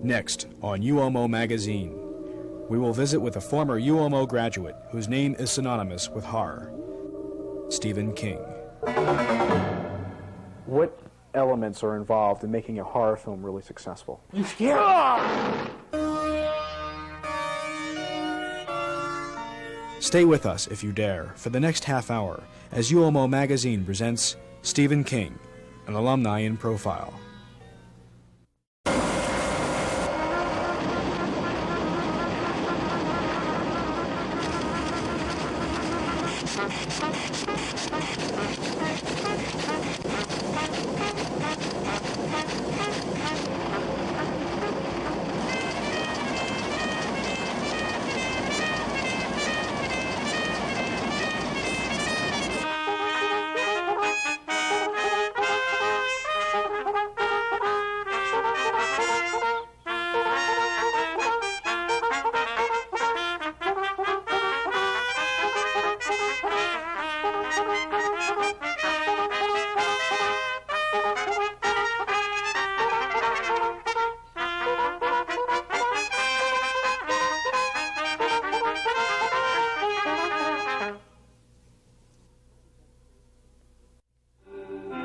Next, on UOMO Magazine, we will visit with a former UOMO graduate whose name is synonymous with horror, Stephen King. What elements are involved in making a horror film really successful? You scared? Stay with us, if you dare, for the next half hour as UOMO Magazine presents Stephen King, an alumni in profile.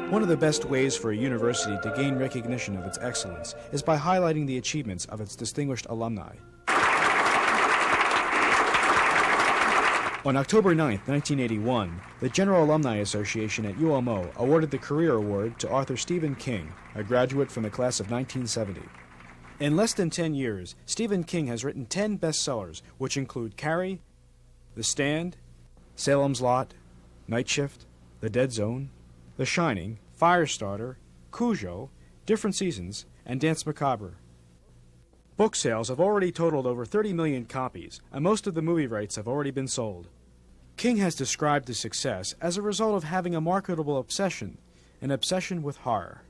One of the best ways for a university to gain recognition of its excellence is by highlighting the achievements of its distinguished alumni. On October 9, 1981, the General Alumni Association at UOMO awarded the Career Award to author Stephen King, a graduate from the class of 1970. In less than 10 years, Stephen King has written 10 bestsellers, which include Carrie, The Stand, Salem's Lot, Night Shift, The Dead Zone, The Shining, Firestarter, Cujo, Different Seasons, and Dance Macabre. Book sales have already totaled over 30 million copies, and most of the movie rights have already been sold. King has described his success as a result of having a marketable obsession, an obsession with horror.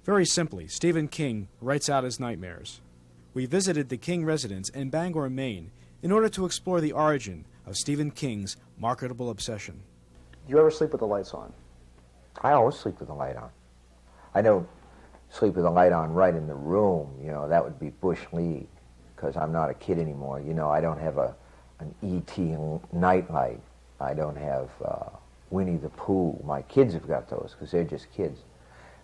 Very simply, Stephen King writes out his nightmares. We visited the King residence in Bangor, Maine, in order to explore the origin of Stephen King's marketable obsession. Do you ever sleep with the lights on? I always sleep with the light on. I don't sleep with the light on right in the room, you know, that would be Bush League, because I'm not a kid anymore. You know, I don't have an E.T. nightlight. I don't have Winnie the Pooh. My kids have got those, because they're just kids.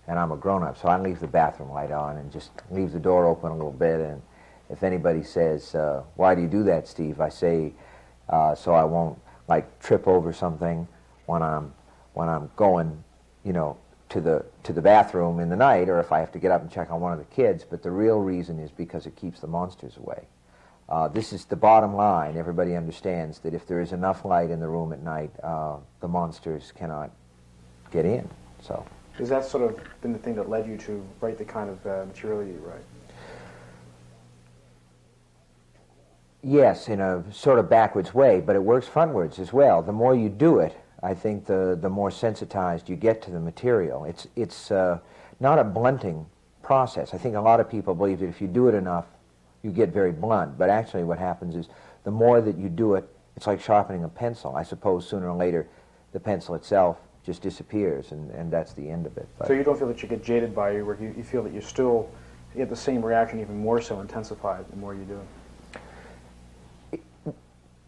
And I'm a grown-up, so I leave the bathroom light on and just leave the door open a little bit, and if anybody says, why do you do that, Steve? I say, so I won't, like, trip over something when I'm going, you know, to the bathroom in the night, or if I have to get up and check on one of the kids. But the real reason is because it keeps the monsters away. This is the bottom line. Everybody understands that if there is enough light in the room at night, the monsters cannot get in. So, has that sort of been the thing that led you to write the kind of material you write? Yes, in a sort of backwards way, but it works frontwards as well. The more you do it, I think the more sensitized you get to the material. It's not a blunting process. I think a lot of people believe that if you do it enough, you get very blunt. But actually what happens is the more that you do it, it's like sharpening a pencil. I suppose sooner or later the pencil itself just disappears, and that's the end of it. But so you don't feel that you get jaded by your work? You feel that you get the same reaction, even more so intensified the more you do it?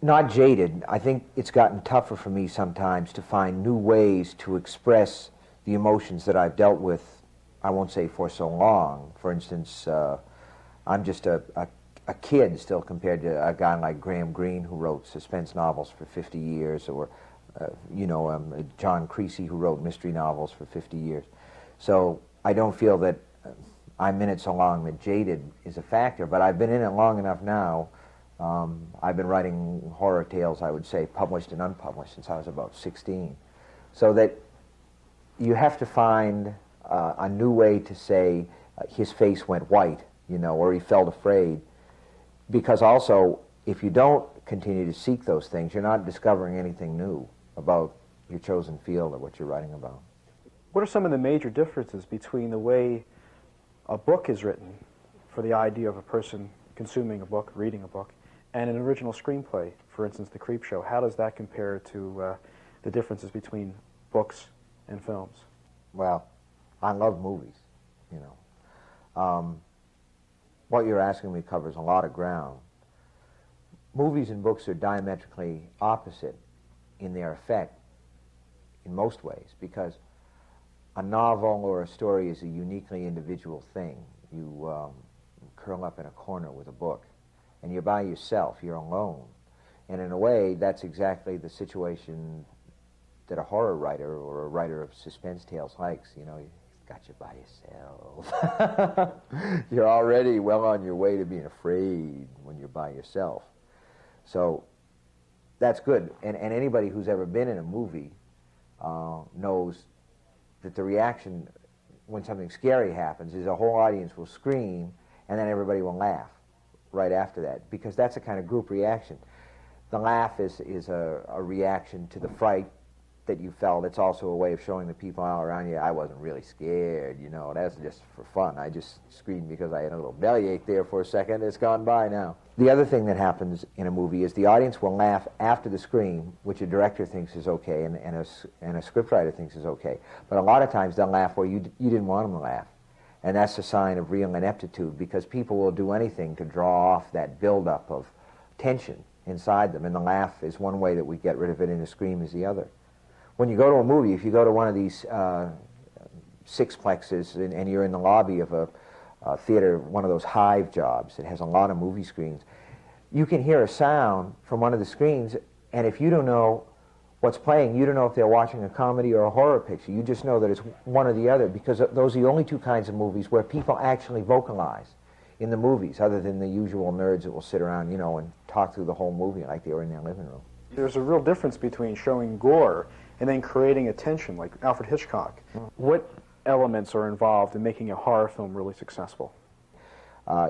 Not jaded. I think it's gotten tougher for me sometimes to find new ways to express the emotions that I've dealt with, I won't say for so long. For instance, I'm just a kid still compared to a guy like Graham Greene, who wrote suspense novels for 50 years, or John Creasy, who wrote mystery novels for 50 years. So I don't feel that I'm in it so long that jaded is a factor, but I've been in it long enough now. I've been writing horror tales, I would say, published and unpublished, since I was about 16. So that you have to find a new way to say his face went white, you know, or he felt afraid. Because also, if you don't continue to seek those things, you're not discovering anything new about your chosen field or what you're writing about. What are some of the major differences between the way a book is written, for the idea of a person consuming a book, reading a book, and an original screenplay, for instance, The Creep Show? How does that compare to the differences between books and films? Well, I love movies, you know. what you're asking me covers a lot of ground. Movies and books are diametrically opposite in their effect in most ways, because a novel or a story is a uniquely individual thing. You curl up in a corner with a book, and you're by yourself, you're alone. And in a way, that's exactly the situation that a horror writer or a writer of suspense tales likes. You know, you've got you by yourself. You're already well on your way to being afraid when you're by yourself. So that's good. And anybody who's ever been in a movie knows that the reaction when something scary happens is a whole audience will scream, and then everybody will laugh right after that, because that's a kind of group reaction. The laugh is a reaction to the fright that you felt. It's also a way of showing the people all around you, I wasn't really scared, you know, that's just for fun. I just screamed because I had a little bellyache there for a second. It's gone by now. The other thing that happens in a movie is the audience will laugh after the scream, which a director thinks is okay and a scriptwriter thinks is okay. But a lot of times they'll laugh where you didn't want them to laugh. And that's a sign of real ineptitude, because people will do anything to draw off that buildup of tension inside them, and the laugh is one way that we get rid of it, and the scream is the other. When you go to a movie, if you go to one of these sixplexes and you're in the lobby of a theater, one of those hive jobs that has a lot of movie screens, you can hear a sound from one of the screens, and if you don't know what's playing, you don't know if they're watching a comedy or a horror picture. You just know that it's one or the other, because those are the only two kinds of movies where people actually vocalize in the movies, other than the usual nerds that will sit around, you know, and talk through the whole movie like they were in their living room. There's a real difference between showing gore and then creating a tension, like Alfred Hitchcock. What elements are involved in making a horror film really successful?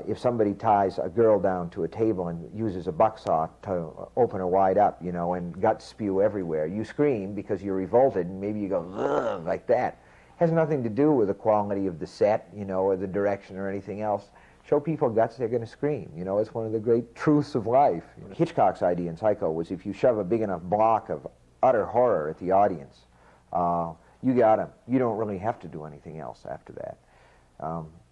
If somebody ties a girl down to a table and uses a bucksaw to open her wide up, you know, and guts spew everywhere, you scream because you're revolted, and maybe you go, ugh, like that. Has nothing to do with the quality of the set, you know, or the direction or anything else. Show people guts, they're going to scream. You know, it's one of the great truths of life. Hitchcock's idea in Psycho was if you shove a big enough block of utter horror at the audience, you got them. You don't really have to do anything else after that.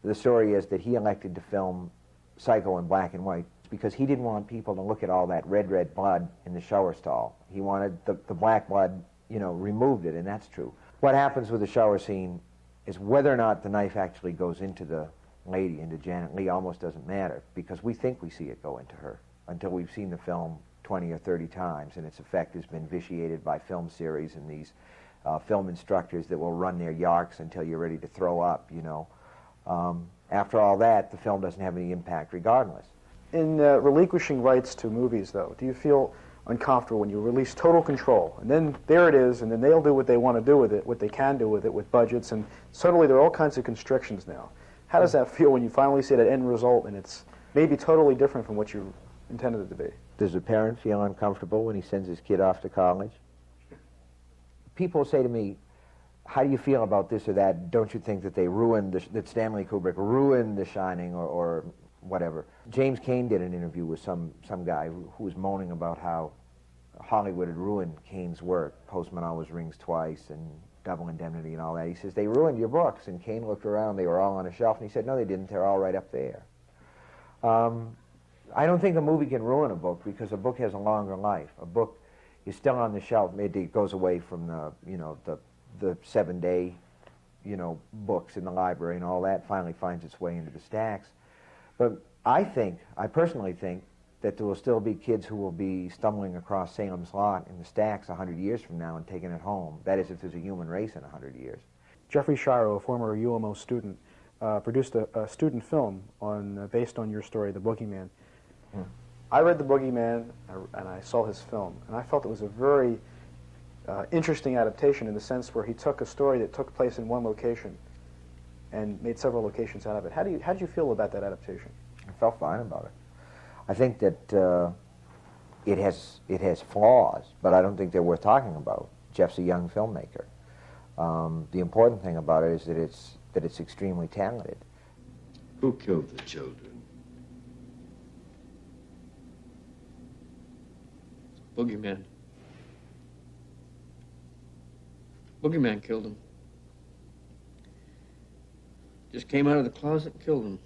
The story is that he elected to film Psycho in black and white because he didn't want people to look at all that red blood in the shower stall. He wanted the black blood, you know, removed it, and that's true. What happens with the shower scene is whether or not the knife actually goes into the lady, into Janet Leigh, almost doesn't matter, because we think we see it go into her until we've seen the film 20 or 30 times, and its effect has been vitiated by film series and these film instructors that will run their yarks until you're ready to throw up, you know. After all that, the film doesn't have any impact regardless. In relinquishing rights to movies, though, do you feel uncomfortable when you release total control, and then there it is, and then they'll do what they want to do with it, what they can do with it, with budgets, and suddenly there are all kinds of constrictions now. How does that feel when you finally see that end result and it's maybe totally different from what you intended it to be? Does a parent feel uncomfortable when he sends his kid off to college? People say to me, how do you feel about this or that? Don't you think that they ruined, that Stanley Kubrick ruined The Shining or whatever? James Cain did an interview with some guy who was moaning about how Hollywood had ruined Cain's work. Postman Always Rings Twice and Double Indemnity and all that. He says, they ruined your books. And Cain looked around, they were all on a shelf, and he said, no, they didn't, they're all right up there. I don't think a movie can ruin a book, because a book has a longer life. A book is still on the shelf. Maybe it goes away from the 7-day, you know, books in the library and all that, finally finds its way into the stacks. But I personally think that there will still be kids who will be stumbling across Salem's Lot in the stacks 100 years from now and taking it home. That is, if there's a human race in 100 years. Jeffrey Shiro, a former UMO student, produced a student film based on your story, The Boogeyman. I read The Boogeyman, and I saw his film, and I felt it was a very interesting adaptation in the sense where he took a story that took place in one location and made several locations out of it. How did you feel about that adaptation? I felt fine about it. I think that it has flaws, but I don't think they're worth talking about. Jeff's a young filmmaker. The important thing about it is that it's extremely talented. Who killed the children? Boogeyman. Boogeyman killed him. Just came out of the closet and killed him.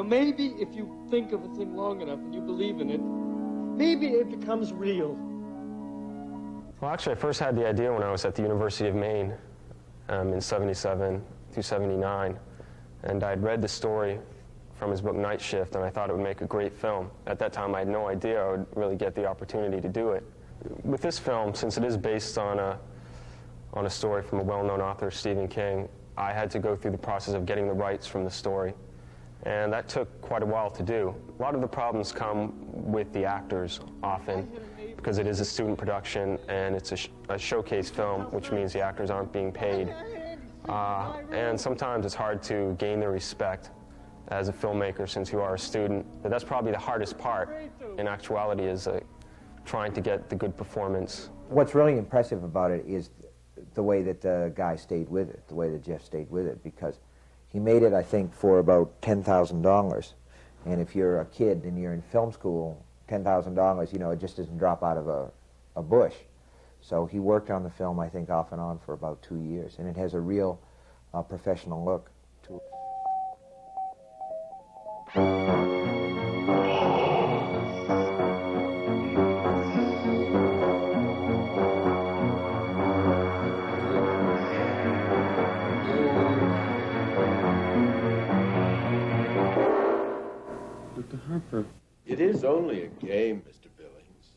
Now maybe if you think of a thing long enough and you believe in it, maybe it becomes real. Well, actually, I first had the idea when I was at the University of Maine in 77 through 79, and I'd read the story from his book Night Shift, and I thought it would make a great film. At that time, I had no idea I would really get the opportunity to do it. With this film, since it is based on a story from a well-known author, Stephen King, I had to go through the process of getting the rights from the story, and that took quite a while to do. A lot of the problems come with the actors often, because it is a student production and it's a showcase film, which means the actors aren't being paid. And sometimes it's hard to gain their respect as a filmmaker since you are a student. But that's probably the hardest part in actuality, is trying to get the good performance. What's really impressive about it is the way that the guy stayed with it, the way that Jeff stayed with it, because he made it, I think, for about $10,000. And if you're a kid and you're in film school, $10,000, you know, it just doesn't drop out of a bush. So he worked on the film, I think, off and on for about 2 years, and it has a real professional look to it. Dr. Harper. It is only a game, Mr. Billings.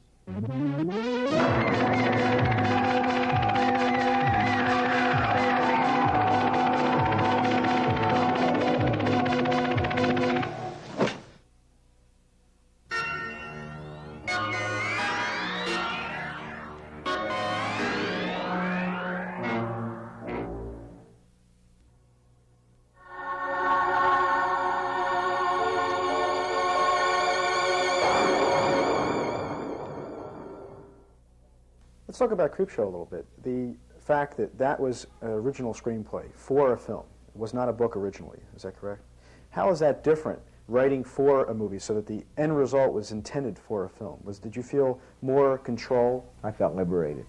Let's talk about Creepshow a little bit. The fact that that was an original screenplay for a film. It was not a book originally, is that correct? How is that different, writing for a movie so that the end result was intended for a film? Did you feel more control? I felt liberated.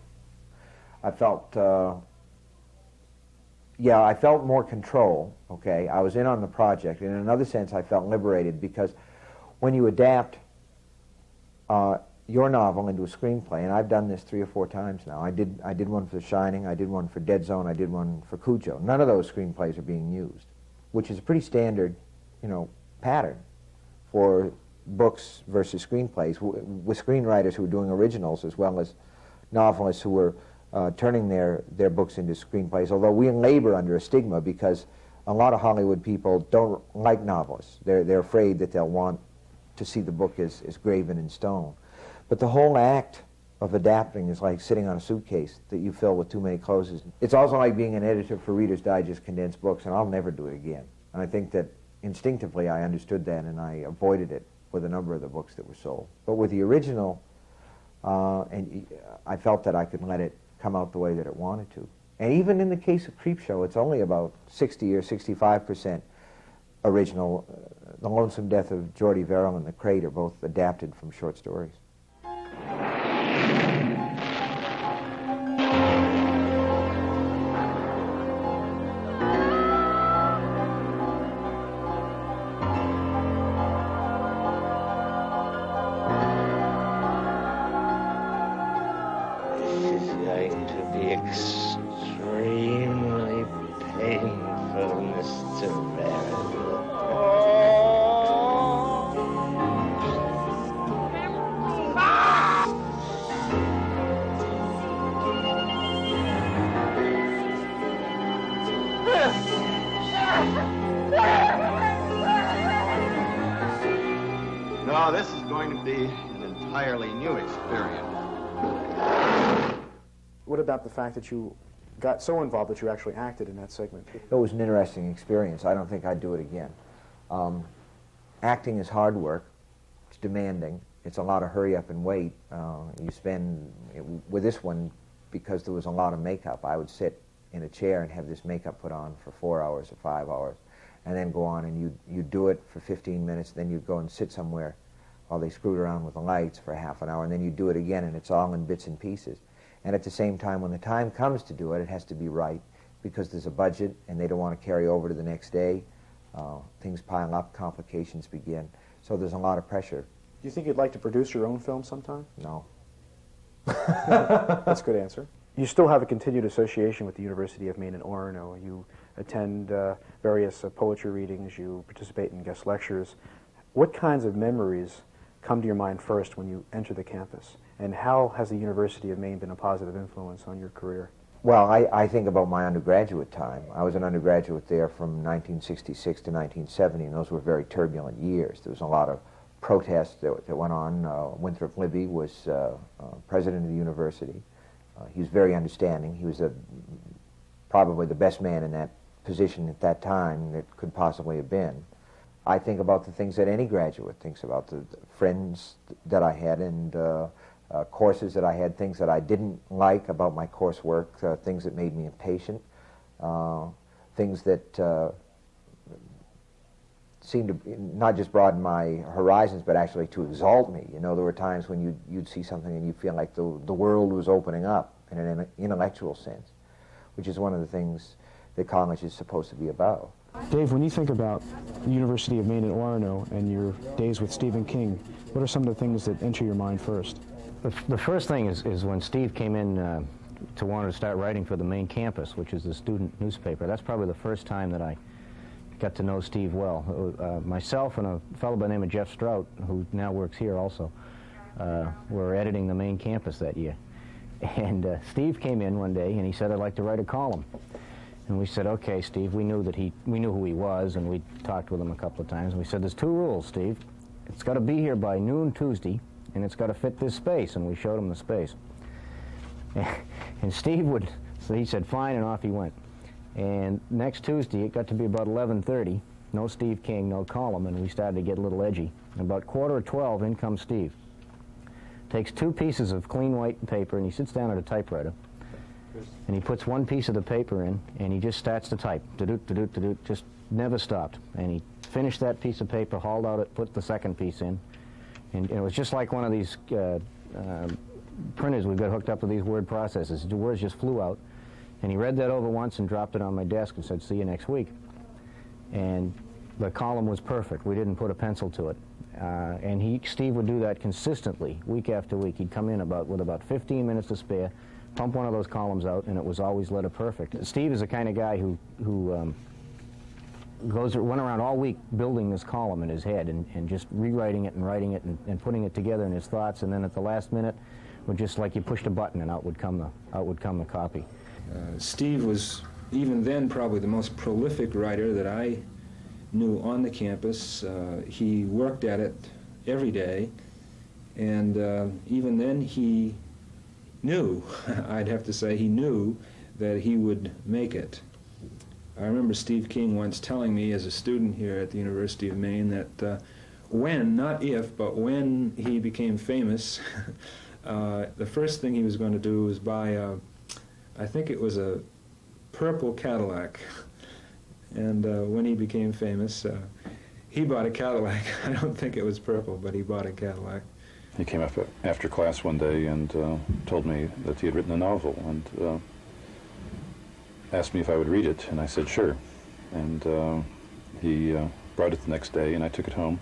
I felt, I felt more control, okay? I was in on the project. In another sense, I felt liberated because when you adapt your novel into a screenplay, and I've done this 3 or 4 times now. I did one for The Shining, I did one for Dead Zone, I did one for Cujo. None of those screenplays are being used, which is a pretty standard, pattern for books versus screenplays, with screenwriters who are doing originals as well as novelists who are turning their books into screenplays, although we labor under a stigma because a lot of Hollywood people don't like novelists. They're afraid that they'll want to see the book as graven in stone. But the whole act of adapting is like sitting on a suitcase that you fill with too many clothes. It's also like being an editor for Reader's Digest condensed books, and I'll never do it again. And I think that instinctively I understood that, and I avoided it with a number of the books that were sold. But with the original, I felt that I could let it come out the way that it wanted to. And even in the case of Creepshow, it's only about 60 or 65% original. The Lonesome Death of Geordie Verrill and The Crate are both adapted from short stories. Extremely painful, Mr. Verrill. No, this is going to be an entirely new experience. What about the fact that you got so involved that you actually acted in that segment? It was an interesting experience. I don't think I'd do it again. Acting is hard work. It's demanding. It's a lot of hurry up and wait. You spend, with this one, because there was a lot of makeup, I would sit in a chair and have this makeup put on for 4 hours or 5 hours, and then go on and you'd do it for 15 minutes, then you'd go and sit somewhere while they screwed around with the lights for half an hour, and then you'd do it again, and it's all in bits and pieces. And at the same time, when the time comes to do it, it has to be right, because there's a budget, and they don't want to carry over to the next day. Things pile up, complications begin. So there's a lot of pressure. Do you think you'd like to produce your own film sometime? No. That's a good answer. You still have a continued association with the University of Maine in Orono. You attend various poetry readings, you participate in guest lectures. What kinds of memories come to your mind first when you enter the campus? And how has the University of Maine been a positive influence on your career? Well, I think about my undergraduate time. I was an undergraduate there from 1966 to 1970, and those were very turbulent years. There was a lot of protests that went on. Winthrop Libby was president of the university. He was very understanding. He was probably the best man in that position at that time that could possibly have been. I think about the things that any graduate thinks about, the friends that I had and courses that I had, things that I didn't like about my coursework, things that made me impatient, things that seemed to not just broaden my horizons, but actually to exalt me. You know, there were times when you'd see something and you feel like the world was opening up in an intellectual sense, which is one of the things that college is supposed to be about. Dave, when you think about the University of Maine at Orono and your days with Stephen King, what are some of the things that enter your mind first? The first thing is when Steve came in to want to start writing for the main campus, which is the student newspaper. That's probably the first time that I got to know Steve well. Myself and a fellow by the name of Jeff Strout, who now works here also, were editing the main campus that year. And Steve came in one day and he said, "I'd like to write a column." And we said, "Okay, Steve." We knew who he was, and we talked with him a couple of times. And we said, "There's two rules, Steve. It's got to be here by noon Tuesday, and it's got to fit this space." And we showed him the space. And Steve so he said, "Fine," and off he went. And next Tuesday, it got to be about 11:30. No Steve King, no column, and we started to get a little edgy. And about 11:45, in comes Steve. Takes two pieces of clean white paper, and he sits down at a typewriter. And he puts one piece of the paper in, and he just starts to type. To-doot, just never stopped. And he finished that piece of paper, hauled out it, put the second piece in. And it was just like one of these printers we've got hooked up to these word processors. The words just flew out. And he read that over once and dropped it on my desk and said, "See you next week." And the column was perfect. We didn't put a pencil to it. And Steve would do that consistently, week after week. He'd come in with about 15 minutes to spare, pump one of those columns out, and it was always letter perfect. Steve is the kind of guy who went around all week building this column in his head and just rewriting it and writing it and putting it together in his thoughts, and then at the last minute, would just like you pushed a button and out would come the copy. Steve was, even then, probably the most prolific writer that I knew on the campus. He worked at it every day, and even then he knew, I'd have to say, he knew that he would make it. I remember Steve King once telling me as a student here at the University of Maine that when, not if, but when he became famous, the first thing he was going to do was buy I think it was a purple Cadillac. And when he became famous, he bought a Cadillac. I don't think it was purple, but he bought a Cadillac. He came up after class one day and told me that he had written a novel and asked me if I would read it, and I said sure. And he brought it the next day, and I took it home.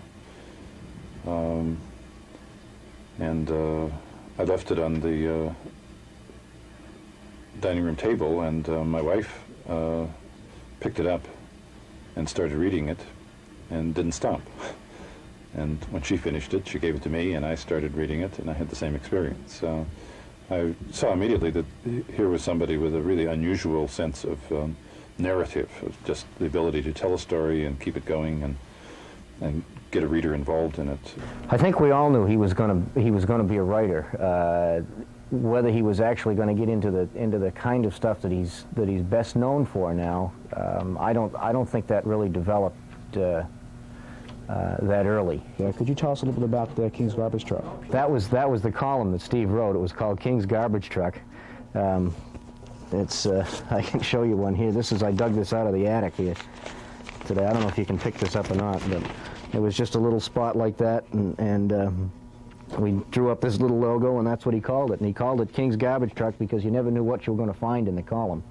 And I left it on the dining room table, and my wife picked it up and started reading it and didn't stop. And when she finished it, she gave it to me, and I started reading it, and I had the same experience. I saw immediately that here was somebody with a really unusual sense of narrative, of just the ability to tell a story and keep it going and get a reader involved in it. I think we all knew he was going to be a writer. Whether he was actually going to get into the kind of stuff that he's best known for now, I don't think that really developed that early. Yeah, could you tell us a little bit about King's Garbage Truck? That was the column that Steve wrote. It was called King's Garbage Truck. It's I can show you one here. I dug this out of the attic here today. I don't know if you can pick this up or not, but it was just a little spot like that, and we drew up this little logo, and that's what he called it. And he called it King's Garbage Truck because you never knew what you were going to find in the column.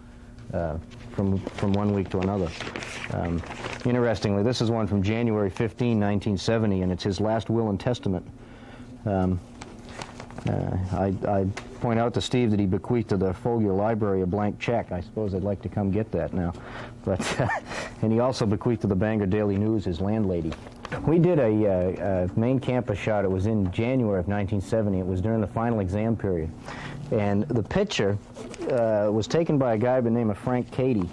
from one week to another. Interestingly, this is one from January 15, 1970, and it's his last will and testament. I point out to Steve that he bequeathed to the Folger Library a blank check. I suppose I'd like to come get that now. But and he also bequeathed to the Bangor Daily News his landlady. We did a main campus shot. It was in January of 1970. It was during the final exam period. And the picture was taken by a guy by the name of Frank Cady.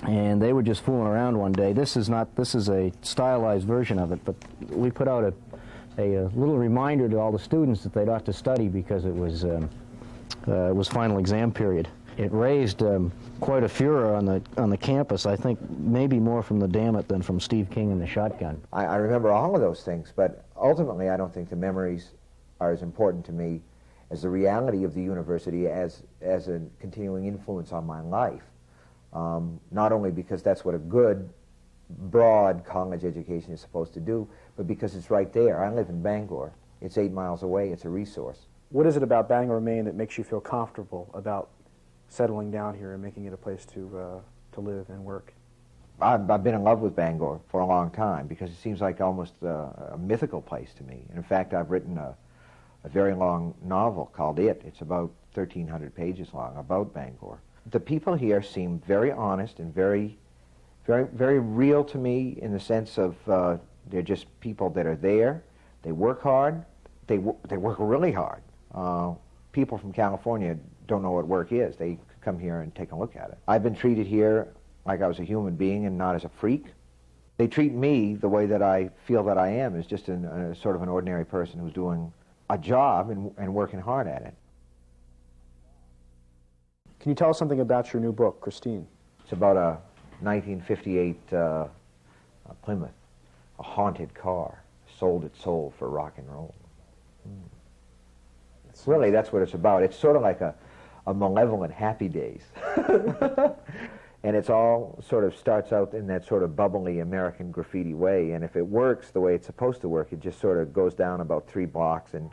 And they were just fooling around one day. This is a stylized version of it, but we put out a little reminder to all the students that they'd ought to study because it was final exam period. It raised quite a furor on the campus. I think maybe more from the Dammit than from Steve King and the shotgun. I remember all of those things, but ultimately I don't think the memories are as important to me as the reality of the university as a continuing influence on my life. Not only because that's what a good, broad college education is supposed to do, but because it's right there. I live in Bangor. It's 8 miles away. It's a resource. What is it about Bangor, Maine that makes you feel comfortable about settling down here and making it a place to live and work? I've been in love with Bangor for a long time because it seems like almost a mythical place to me. And in fact, I've written a very long novel called It. It's about 1,300 pages long, about Bangor. The people here seem very honest and very, very, very real to me in the sense of they're just people that are there. They work hard. They work really hard. People from California don't know what work is. They come here and take a look at it. I've been treated here like I was a human being and not as a freak. They treat me the way that I feel that I am, as just a sort of an ordinary person who's doing a job and working hard at it. Can you tell us something about your new book, Christine? It's about a 1958 Plymouth, a haunted car, sold its soul for rock and roll. Really, that's what it's about. It's sort of like a malevolent Happy Days. And it's all sort of starts out in that sort of bubbly American graffiti way, and if it works the way it's supposed to work, it just sort of goes down about 3 blocks, and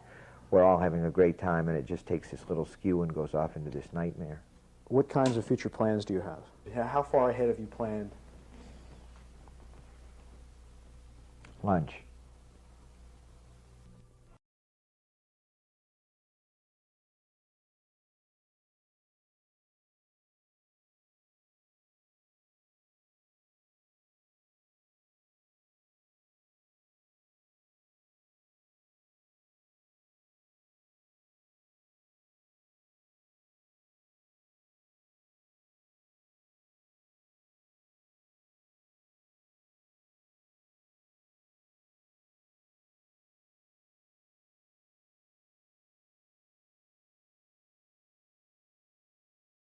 we're all having a great time, and it just takes this little skew and goes off into this nightmare. What kinds of future plans do you have? How far ahead have you planned? Lunch.